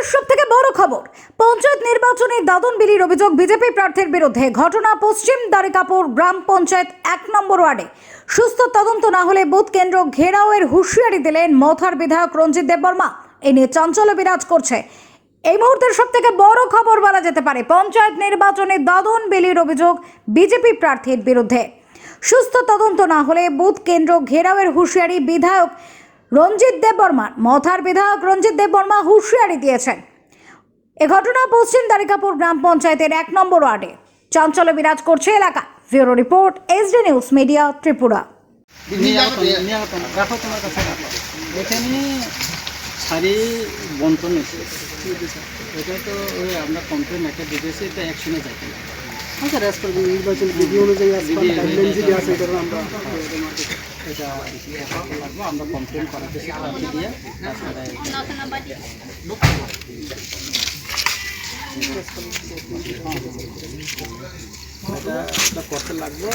মুহূর্তের সবথেকে বড় খবর, পঞ্চায়েত নির্বাচনে দাদন বিলির অভিযোগ বিজেপি প্রার্থীর বিরুদ্ধে। ঘটনা পশ্চিম দ্বারিকাপুর গ্রাম পঞ্চায়েত 1 নম্বর ওয়ার্ডে। সুস্থ তদন্ত না হলে বুথ কেন্দ্র ঘেরাওয়ের হুঁশিয়ারি দিলেন মথার বিধায়ক রঞ্জিত দেববর্মা। এ নিয়ে চাঞ্চল্য বিরাজ করছে। এই মুহূর্তের সবথেকে বড় খবর বলা যেতে পারে, পঞ্চায়েত নির্বাচনে দাদন বিলির অভিযোগ বিজেপি প্রার্থীর বিরুদ্ধে। সুস্থ তদন্ত না হলে বুথ কেন্দ্র ঘেরাওয়ের হুঁশিয়ারি বিধায়ক রঞ্জিত দেববর্মা। মথার বিধায়ক রঞ্জিত দেববর্মা হুঁশিয়ারি দিয়েছেন। এ ঘটনা পশ্চিম দ্বারিকাপুর গ্রাম পঞ্চায়েতের 1 নম্বর ওয়ার্ডে। চাঞ্চল্য বিরাজ করছে এলাকা। Bureau report, SD news media, Tripura. এখানে সারি বন্টন হয়েছে, এটা তো ওই আমরা কমপ্লেন একটা দিতেছি, এটা অ্যাকশনে যাইতে না। আচ্ছা, নির্বাচন বিধি অনুযায়ী আছে, কারণ আমরা এটা লাগবো, আমরা কমপ্লেন করাতেছি প্রার্থী দিয়ে। তারপরে এটা করতে লাগবো।